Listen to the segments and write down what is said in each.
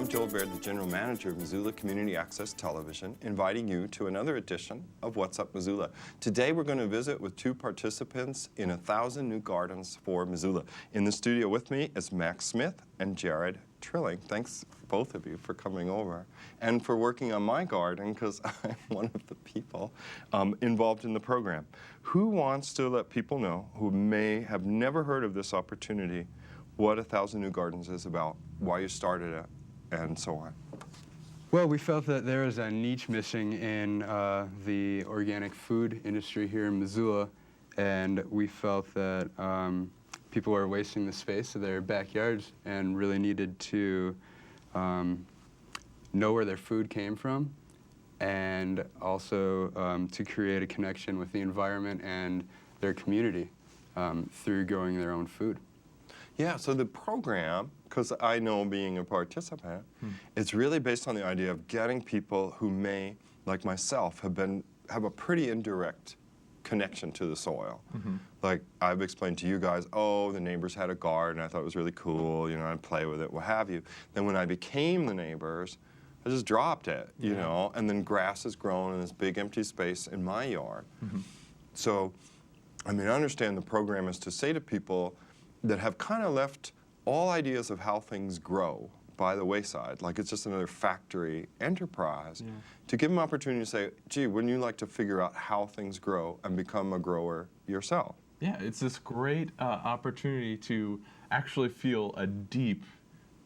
I'm Joel Baird, the General Manager of Missoula Community Access Television, inviting you to another edition of What's Up Missoula. Today we're going to visit with two participants in 1,000 New Gardens for Missoula. In the studio with me is Max Smith and Jared Trilling. Thanks, both of you, for coming over and for working on my garden, because I'm one of the people involved in the program. Who wants to let people know who may have never heard of this opportunity what 1,000 New Gardens is about, why you started it, and so on? Well, we felt that there was a niche missing in the organic food industry here in Missoula, and we felt that people were wasting the space of their backyards and really needed to know where their food came from, and also to create a connection with the environment and their community through growing their own food. Yeah, so the program, because I know being a participant, it's really based on the idea of getting people who may, like myself, have a pretty indirect connection to the soil. Like I've explained to you guys, oh, the neighbors had a garden, I thought it was really cool, you know, I'd play with it, what have you. Then when I became the neighbors, I just dropped it, you know, and then grass has grown in this big empty space in my yard. So, I mean, I understand the program is to say to people that have kind of left all ideas of how things grow by the wayside, like it's just another factory enterprise, to give them opportunity to say, gee, wouldn't you like to figure out how things grow and become a grower yourself? Yeah, it's this great opportunity to actually feel a deep,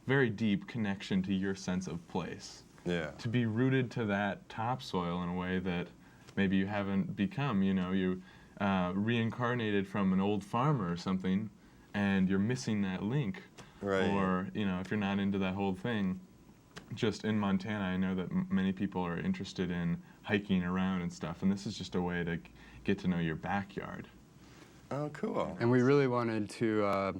very deep connection to your sense of place. Yeah. To be rooted to that topsoil in a way that maybe you haven't become. You know, you reincarnated from an old farmer or something, and you're missing that link. Right. Or, you know, if you're not into that whole thing, just in Montana, I know that many people are interested in hiking around and stuff, and this is just a way to get to know your backyard. Oh, cool. And we really wanted to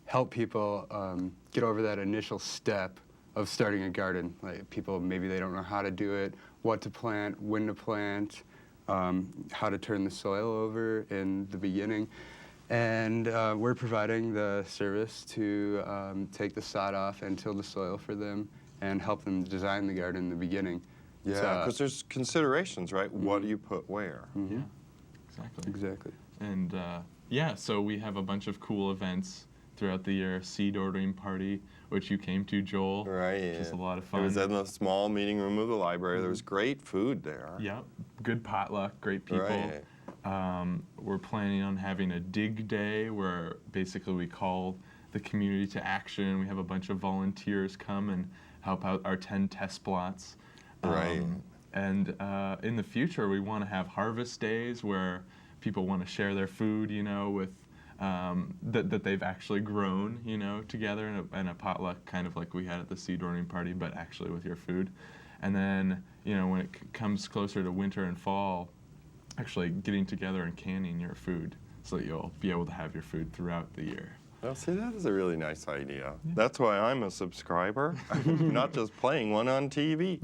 help people get over that initial step of starting a garden. Like people, maybe they don't know how to do it, what to plant, when to plant, how to turn the soil over in the beginning. And we're providing the service to take the sod off and till the soil for them and help them design the garden in the beginning. Yeah, because there's considerations, right? What do you put where? Yeah, exactly. Exactly. And yeah, so we have a bunch of cool events throughout the year. Seed ordering party, which you came to, Joel. Right. Which is a lot of fun. It was in the small meeting room of the library. There was great food there. Yep, good potluck, great people. Right. We're planning on having a dig day where basically we call the community to action. We have a bunch of volunteers come and help out our 10 test plots. Right. And in the future, we want to have harvest days where people want to share their food, you know, with that they've actually grown, you know, together in a potluck, kind of like we had at the seed ordering party, but actually with your food. And then, you know, when it comes closer to winter and fall, actually getting together and canning your food so that you'll be able to have your food throughout the year. Well, see, that is a really nice idea. That's why I'm a subscriber, not just playing one on TV.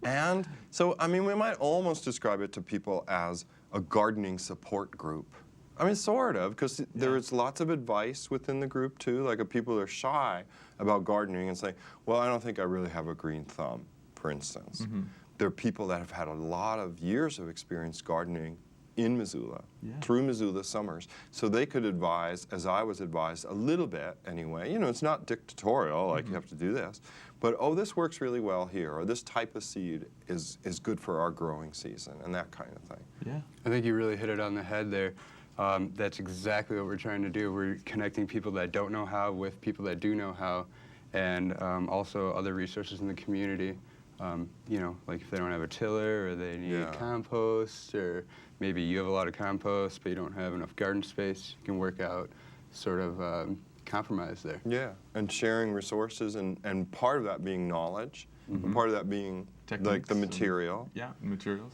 And so, I mean, we might almost describe it to people as a gardening support group. I mean, sort of, because there's lots of advice within the group, too. Like, if people are shy about gardening and say, well, I don't think I really have a green thumb, for instance. There are people that have had a lot of years of experience gardening in Missoula, through Missoula summers, so they could advise, as I was advised, a little bit anyway. You know, it's not dictatorial, like you have to do this, but oh, this works really well here, or this type of seed is good for our growing season, and that kind of thing. Yeah. I think you really hit it on the head there. That's exactly what we're trying to do. We're connecting people that don't know how with people that do know how, and also other resources in the community. You know, like if they don't have a tiller or they need compost, or maybe you have a lot of compost but you don't have enough garden space, you can work out sort of compromise there. Yeah, and sharing resources, and part of that being knowledge, and part of that being like the material. Materials.